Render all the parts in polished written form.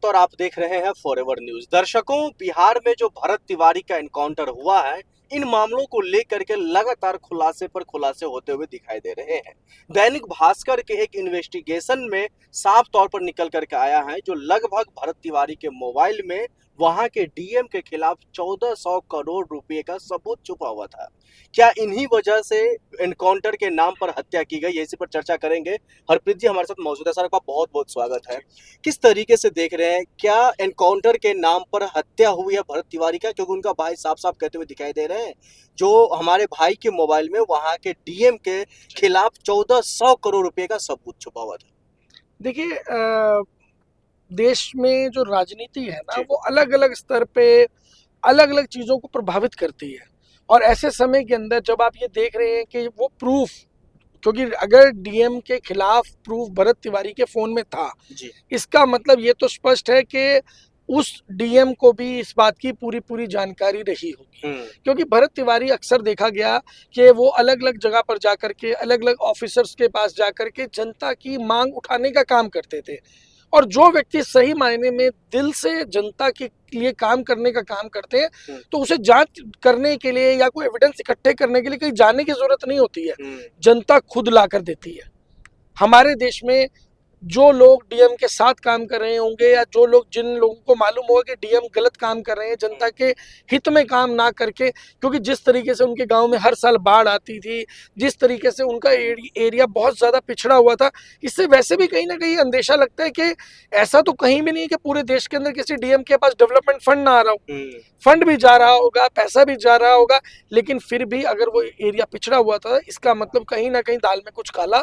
रावत और आप देख रहे हैं फॉरएवर न्यूज। दर्शकों, बिहार में जो भरत तिवारी का एनकाउंटर हुआ है, इन मामलों को लेकर के लगातार खुलासे पर खुलासे होते हुए दिखाई दे रहे हैं। दैनिक भास्कर के एक इन्वेस्टिगेशन में साफ तौर पर निकल करके आया है जो लगभग भरत तिवारी के मोबाइल में वहां के डीएम के खिलाफ 1400 करोड़ रुपए का सबूत छुपा हुआ था। क्या इन्हीं वजह से एनकाउंटर के नाम पर हत्या की गई, इसी पर चर्चा करेंगे। हरप्रीत जी हमारे साथ मौजूद है, सर आपका बहुत बहुत स्वागत है। किस तरीके से देख रहे हैं, क्या एनकाउंटर के नाम पर हत्या हुई है भरत तिवारी का? क्योंकि उनका भाई साफ साफ कहते हुए दिखाई दे रहे हैं जो हमारे भाई के मोबाइल में वहां के डीएम के खिलाफ 1400 करोड़ रुपए का सबूत छुपा हुआ था। देखिए, देश में जो राजनीति है ना, वो अलग अलग स्तर पे अलग अलग चीज़ों को प्रभावित करती है। और ऐसे समय के अंदर जब आप ये देख रहे हैं कि वो प्रूफ, क्योंकि अगर डीएम के खिलाफ प्रूफ भरत तिवारी के फ़ोन में था, इसका मतलब ये तो स्पष्ट है कि उस डीएम को भी इस बात की पूरी पूरी जानकारी रही होगी। क्योंकि भरत तिवारी अक्सर देखा गया कि वो अलग अलग जगह पर जाकर के अलग अलग ऑफिसर्स के पास जाकर के जनता की मांग उठाने का काम करते थे। और जो व्यक्ति सही मायने में दिल से जनता के लिए काम करने का काम करते हैं, तो उसे जांच करने के लिए या कोई एविडेंस इकट्ठे करने के लिए कहीं जाने की जरूरत नहीं होती है। जनता खुद ला कर देती है। हमारे देश में जो लोग डीएम के साथ काम कर रहे होंगे या जो लोग, जिन लोगों को मालूम होगा कि डीएम गलत काम कर रहे हैं, जनता के हित में काम ना करके, क्योंकि जिस तरीके से उनके गांव में हर साल बाढ़ आती थी, जिस तरीके से उनका एरिया बहुत ज़्यादा पिछड़ा हुआ था, इससे वैसे भी कहीं ना कहीं अंदेशा लगता है कि ऐसा तो कहीं भी नहीं है कि पूरे देश के अंदर किसी डीएम के पास डेवलपमेंट फंड ना आ रहा हो। फंड भी जा रहा होगा, पैसा भी जा रहा होगा, लेकिन फिर भी अगर वो एरिया पिछड़ा हुआ था, इसका मतलब कहीं ना कहीं दाल में कुछ काला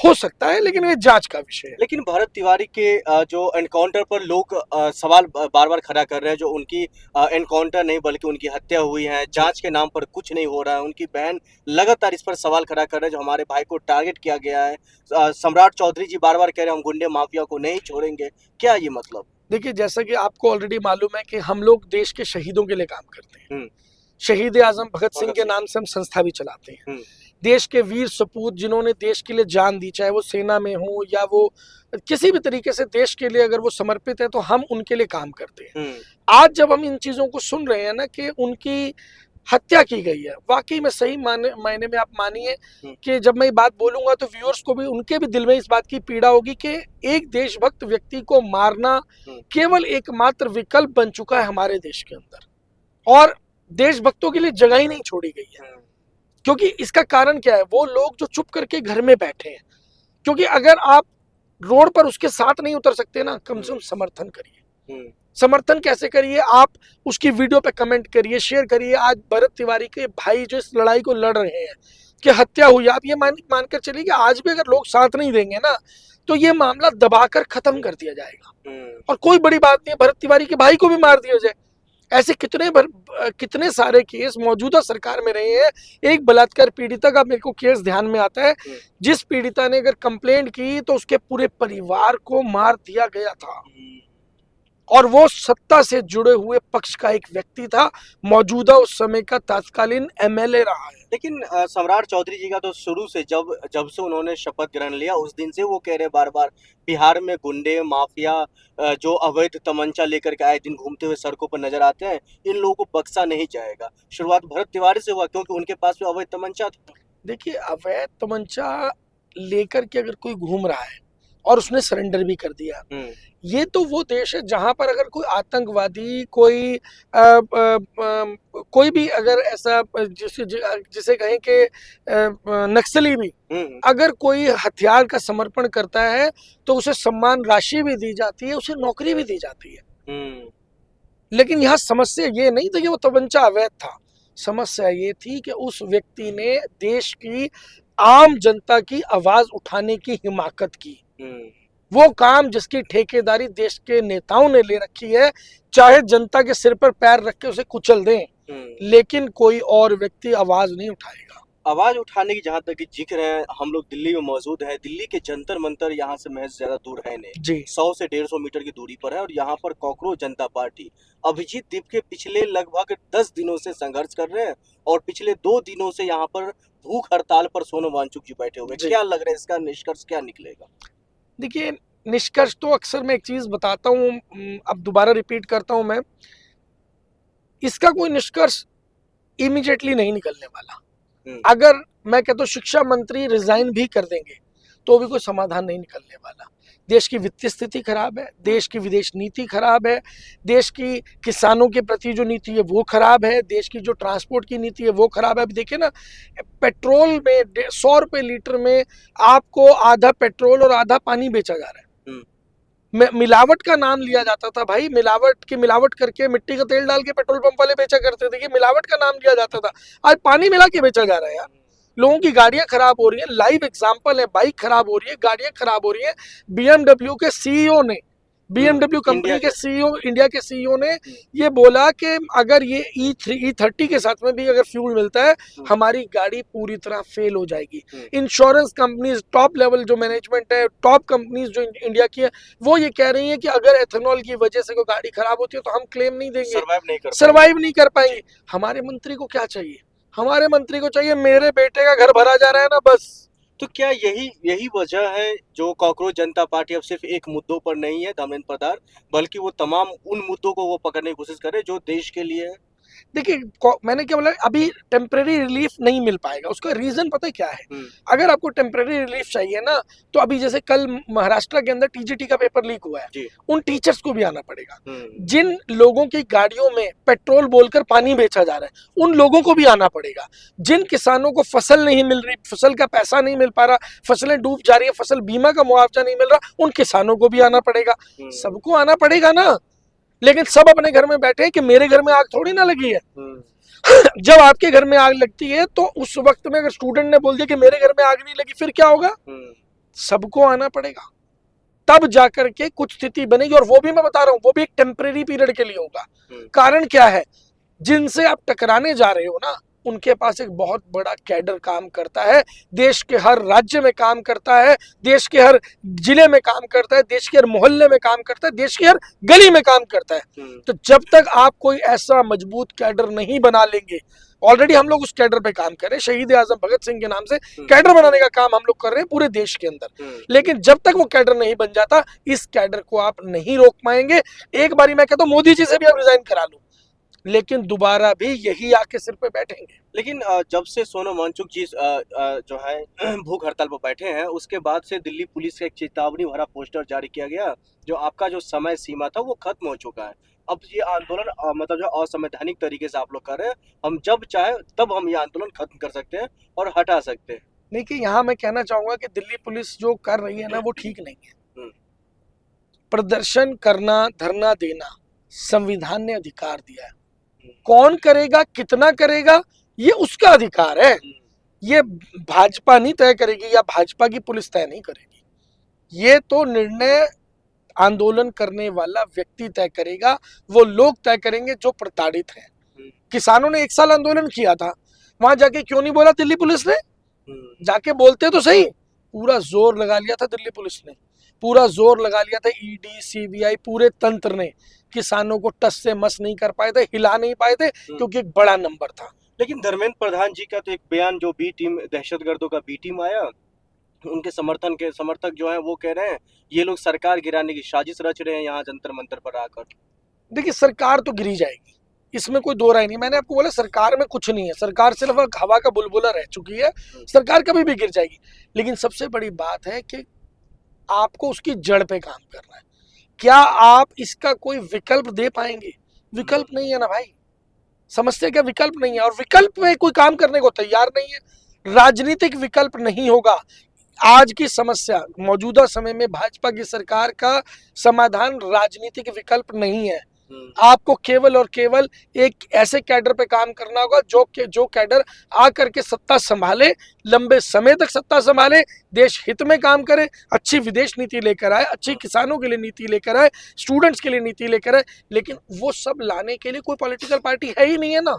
हो सकता है, लेकिन ये जांच का विषय है। लेकिन भरत तिवारी के जो एनकाउंटर पर लोग सवाल बार बार खड़ा कर रहे हैं, जो उनकी एनकाउंटर नहीं बल्कि उनकी हत्या हुई है, जांच के नाम पर कुछ नहीं हो रहा है। उनकी बहन लगातार इस पर सवाल खड़ा कर रहे हैं जो हमारे भाई को टारगेट किया गया है। सम्राट चौधरी जी बार बार कह रहे हैं हम गुंडे माफिया को नहीं छोड़ेंगे। क्या ये मतलब? देखिए, जैसा कि आपको ऑलरेडी मालूम है कि हम लोग देश के शहीदों के लिए काम करते हैं। शहीद आजम भगत सिंह के नाम से हम संस्था भी चलाते हैं। देश के वीर सपूत जिन्होंने देश के लिए जान दी, चाहे वो सेना में हो या वो किसी भी तरीके से देश के लिए अगर वो समर्पित है, तो हम उनके लिए काम करते हैं। आज जब हम इन चीजों को सुन रहे हैं ना कि उनकी हत्या की गई है, वाकई में सही मायने में आप मानिए कि जब मैं ये बात बोलूंगा तो व्यूअर्स को भी, उनके भी दिल में इस बात की पीड़ा होगी कि एक देशभक्त व्यक्ति को मारना केवल एकमात्र विकल्प बन चुका है हमारे देश के अंदर, और देशभक्तों के लिए जगह ही नहीं छोड़ी गई है। क्योंकि इसका कारण क्या है? वो लोग जो चुप करके घर में बैठे हैं। क्योंकि अगर आप रोड पर उसके साथ नहीं उतर सकते ना, कम से कम समर्थन करिए। समर्थन कैसे करिए? आप उसकी वीडियो पे कमेंट करिए, शेयर करिए। आज भरत तिवारी के भाई जो इस लड़ाई को लड़ रहे हैं कि हत्या हुई, आप ये मानकर चलिए कि आज भी अगर लोग साथ नहीं देंगे ना, तो ये मामला दबाकर खत्म कर दिया जाएगा। और कोई बड़ी बात नहीं है, भरत तिवारी के भाई को भी मार दिया जाए। ऐसे कितने सारे केस मौजूदा सरकार में रहे हैं। एक बलात्कार पीड़िता का मेरे को केस ध्यान में आता है, जिस पीड़िता ने अगर कंप्लेंट की तो उसके पूरे परिवार को मार दिया गया था, और वो सत्ता से जुड़े हुए पक्ष का एक व्यक्ति था, मौजूदा उस समय का तत्कालीन एमएलए रहा है। लेकिन सम्राट चौधरी जी का तो शुरू से, जब से उन्होंने शपथ ग्रहण लिया उस दिन से वो कह रहे बार बार बिहार में गुंडे माफिया जो अवैध तमंचा लेकर के आए दिन घूमते हुए सड़कों पर नजर आते हैं, इन लोगों को बख्शा नहीं जाएगा। शुरुआत भरत तिवारी से हुआ क्योंकि उनके पास भी अवैध तमंचा था। देखिए, अवैध तमंचा लेकर के अगर कोई घूम रहा है और उसने सरेंडर भी कर दिया, ये तो वो देश है जहां पर अगर कोई आतंकवादी, कोई भी अगर ऐसा जिसे कहें कि नक्सली भी अगर कोई हथियार का समर्पण करता है, तो उसे सम्मान राशि भी दी जाती है, उसे नौकरी भी दी जाती है। लेकिन यहाँ समस्या ये नहीं था कि वो तमंचा अवैध था। समस्या ये थी कि उस व्यक्ति ने देश की आम जनता की आवाज उठाने की हिमाकत की। वो काम जिसकी ठेकेदारी देश के नेताओं ने ले रखी है, चाहे जनता के सिर पर पैर रख के उसे कुचल दें, लेकिन कोई और व्यक्ति आवाज नहीं उठाएगा। आवाज उठाने की जहाँ तक जिक्र है, हम लोग दिल्ली में मौजूद हैं। दिल्ली के जंतर मंतर यहाँ से महज ज्यादा दूर है नहीं जी, 100 से 150 मीटर की दूरी पर है। और यहाँ पर कॉकरोच जनता पार्टी अभिजीत दीप के पिछले लगभग 10 दिनों से संघर्ष कर रहे हैं, और पिछले 2 दिनों से यहाँ पर भूख हड़ताल पर सोनम वांगचुक जी बैठे हुए। क्या लग रहा है, इसका निष्कर्ष क्या निकलेगा? देखिए, निष्कर्ष तो अक्सर मैं एक चीज बताता हूँ, अब दोबारा रिपीट करता हूँ मैं, इसका कोई निष्कर्ष इमीडिएटली नहीं निकलने वाला। अगर मैं कहता हूँ शिक्षा मंत्री रिजाइन भी कर देंगे तो भी कोई समाधान नहीं निकलने वाला। देश की वित्तीय स्थिति खराब है, देश की विदेश नीति खराब है, देश की किसानों के प्रति जो नीति है वो खराब है, देश की जो ट्रांसपोर्ट की नीति है वो खराब है। अभी देखिए ना, पेट्रोल में 100 रुपए लीटर में आपको आधा पेट्रोल और आधा पानी बेचा जा रहा है। मिलावट का नाम लिया जाता था भाई, मिलावट करके मिट्टी का तेल डाल के पेट्रोल पंप वाले बेचा करते थे, कि मिलावट का नाम लिया जाता था। आज पानी मिला के बेचा जा रहा है यार। लोगों की गाड़ियां खराब हो रही हैं, लाइव एग्जांपल है, बाइक खराब हो रही है, गाड़ियां खराब हो रही हैं। बीएमडब्ल्यू के सीईओ ने, बीएमडब्ल्यू कंपनी के सीईओ, इंडिया के सीईओ ने ये बोला कि अगर ये E30 के साथ में भी अगर फ्यूल मिलता है हमारी गाड़ी पूरी तरह फेल हो जाएगी। इंश्योरेंस कंपनीज, टॉप लेवल जो मैनेजमेंट है, टॉप कंपनीज जो इंडिया की है, वो ये कह रही है कि अगर एथेनॉल की वजह से कोई गाड़ी खराब होती है तो हम क्लेम नहीं देंगे, सर्वाइव नहीं कर पाएंगे। हमारे मंत्री को क्या चाहिए? हमारे मंत्री को चाहिए मेरे बेटे का घर भरा जा रहा है ना, बस। तो क्या यही वजह है जो कॉकरोच जनता पार्टी अब सिर्फ एक मुद्दों पर नहीं है धर्मेंद्र प्रधान, बल्कि वो तमाम उन मुद्दों को वो पकड़ने की कोशिश करे जो देश के लिए है? देखिए, मैंने क्या बोला, अभी टेम्परेरी रिलीफ नहीं मिल पाएगा। उसका रीजन पता है क्या है? अगर आपको टेम्परेरी रिलीफ चाहिए ना, तो अभी जैसे कल महाराष्ट्र के अंदर टीजीटी का पेपर लीक हुआ है, उन टीचर्स को भी आना पड़ेगा। जिन लोगों की गाड़ियों में पेट्रोल बोलकर पानी बेचा जा रहा है, उन लोगों को भी आना पड़ेगा। जिन किसानों को फसल नहीं मिल रही, फसल का पैसा नहीं मिल पा रहा, फसलें डूब जा रही है, फसल बीमा का मुआवजा नहीं मिल रहा, उन किसानों को भी आना पड़ेगा। सबको आना पड़ेगा ना। लेकिन सब अपने घर में बैठे हैं कि मेरे घर में आग थोड़ी ना लगी है। जब आपके घर में आग लगती है तो उस वक्त में अगर स्टूडेंट ने बोल दिया कि मेरे घर में आग नहीं लगी, फिर क्या होगा? सबको आना पड़ेगा, तब जाकर के कुछ स्थिति बनेगी। और वो भी मैं बता रहा हूं, वो भी एक टेम्परेरी पीरियड के लिए होगा। कारण क्या है? जिनसे आप टकराने जा रहे हो ना, उनके पास एक बहुत बड़ा कैडर काम करता है, देश के हर राज्य में काम करता है, देश के हर जिले में काम करता है, देश के हर मोहल्ले में काम करता है, देश की हर गली में काम करता है। तो जब तक आप कोई ऐसा मजबूत कैडर नहीं बना लेंगे, ऑलरेडी हम लोग उस कैडर पे काम कर रहे हैं, शहीद आजम भगत सिंह के नाम से कैडर बनाने का काम हम लोग कर रहे हैं पूरे देश के अंदर। लेकिन जब तक वो कैडर नहीं बन जाता, इस कैडर को आप नहीं रोक पाएंगे। एक बारी मैं कहता हूं मोदी जी से भी आप रिजाइन करा लो, लेकिन दोबारा भी यही आके सिर पे बैठेंगे। लेकिन जब से सोनम वांगचुक जी जो है भूख हड़ताल पर बैठे हैं, उसके बाद से दिल्ली पुलिस का एक चेतावनी भरा पोस्टर जारी किया गया, जो आपका जो समय सीमा था वो खत्म हो चुका है। अब ये आंदोलन मतलब जो असंवैधानिक तरीके से आप लोग कर रहे हैं, हम जब चाहे तब हम ये आंदोलन खत्म कर सकते हैं और हटा सकते हैं। देखिए, यहाँ मैं कहना चाहूंगा कि दिल्ली पुलिस जो कर रही है ना, वो ठीक नहीं है। प्रदर्शन करना, धरना देना संविधान ने अधिकार दिया है। कौन करेगा, कितना करेगा, ये उसका अधिकार है। ये भाजपा नहीं तय करेगी या भाजपा की पुलिस तय नहीं करेगी। ये तो निर्णय आंदोलन करने वाला व्यक्ति तय करेगा, वो लोग तय करेंगे जो प्रताड़ित हैं। किसानों ने 1 साल आंदोलन किया था, वहां जाके क्यों नहीं बोला दिल्ली पुलिस ने? जाके बोलते तो सही। पूरा जोर लगा लिया था दिल्ली पुलिस ने, पूरा जोर लगा लिया था ईडी, सीबीआई, पूरे तंत्र ने। किसानों को टस से मस नहीं कर पाए थे, हिला नहीं पाए थे, क्योंकि एक बड़ा नंबर था। लेकिन धर्मेंद्र प्रधान जी का तो एक बयान, जो बी टीम, दहशतगर्दों का बी टीम आया, उनके समर्थक जो हैं वो कह रहे हैं ये लोग सरकार गिराने की साजिश रच रहे हैं यहाँ जंतर मंतर पर आकर। देखिए, सरकार तो गिरी जाएगी, इसमें कोई दो राय नहीं। मैंने आपको बोला सरकार में कुछ नहीं है, सरकार सिर्फ हवा का बुलबुला रह चुकी है, सरकार कभी भी गिर जाएगी। लेकिन सबसे बड़ी बात है कि आपको उसकी जड़ पे काम करना है। क्या आप इसका कोई विकल्प दे पाएंगे? विकल्प नहीं है ना भाई, समस्या क्या विकल्प नहीं है, और विकल्प में कोई काम करने को तैयार नहीं है। राजनीतिक विकल्प नहीं होगा। आज की समस्या, मौजूदा समय में भाजपा की सरकार का समाधान राजनीतिक विकल्प नहीं है। आपको केवल और केवल एक ऐसे कैडर पे काम करना होगा जो कैडर आकर के सत्ता संभाले, लंबे समय तक सत्ता संभाले, देश हित में काम करे, अच्छी विदेश नीति लेकर आए, अच्छी किसानों के लिए नीति लेकर आए, स्टूडेंट्स के लिए नीति लेकर आए। लेकिन वो सब लाने के लिए कोई पॉलिटिकल पार्टी है ही नहीं है ना।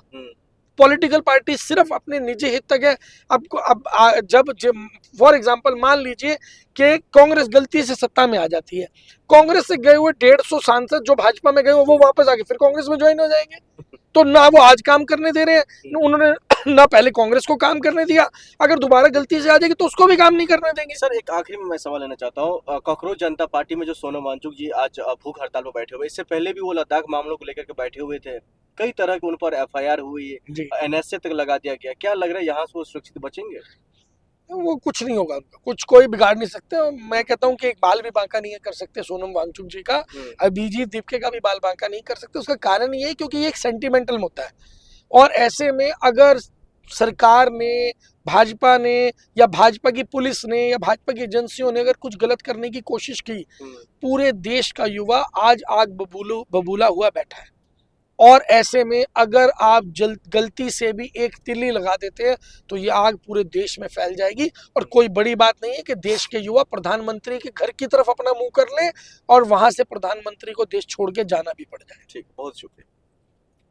पॉलिटिकल पार्टी सिर्फ अपने निजी हित तक है। अब जब फॉर एग्जांपल मान लीजिए कि कांग्रेस गलती से सत्ता में आ जाती है, कांग्रेस से गए हुए 150 सांसद जो भाजपा में गए वो वापस आके फिर कांग्रेस में ज्वाइन हो जाएंगे। तो ना वो आज काम करने दे रहे हैं, उन्होंने ना पहले कांग्रेस को काम करने दिया, अगर दोबारा गलती से आ जाएगी तो उसको भी काम नहीं करने देंगे। सर एक आखिरी में मैं सवाल लेना चाहता हूँ, कॉकरोच जनता पार्टी में जो सोनम वांगचुक जी आज भूख हड़ताल पर बैठे हुए, इससे पहले भी वो लद्दाख मामलों को लेकर के बैठे हुए थे, कई तरह के उन पर एफआईआर हुई, एनएसए तक लगा दिया गया, क्या लग रहा है यहाँ से वो सुरक्षित बचेंगे? वो कुछ नहीं होगा उनका, कुछ कोई बिगाड़ नहीं सकते। मैं कहता हूँ कि एक बाल भी बांका नहीं कर सकते सोनम वांगचुक जी का, अभिजीत दीपके का भी बाल बांका नहीं कर सकते। उसका कारण ये है क्योंकि ये एक सेंटिमेंटल मुद्दा है, और ऐसे में अगर सरकार ने, भाजपा ने, या भाजपा की पुलिस ने, या भाजपा की एजेंसियों ने अगर कुछ गलत करने की कोशिश की, पूरे देश का युवा आज आग बबूला हुआ बैठा है, और ऐसे में अगर आप गलती से भी एक तिल्ली लगा देते हैं तो ये आग पूरे देश में फैल जाएगी। और कोई बड़ी बात नहीं है कि देश के युवा प्रधानमंत्री के घर की तरफ अपना मुंह कर लें और वहां से प्रधानमंत्री को देश छोड़ के जाना भी पड़ जाए। ठीक, बहुत शुक्रिया।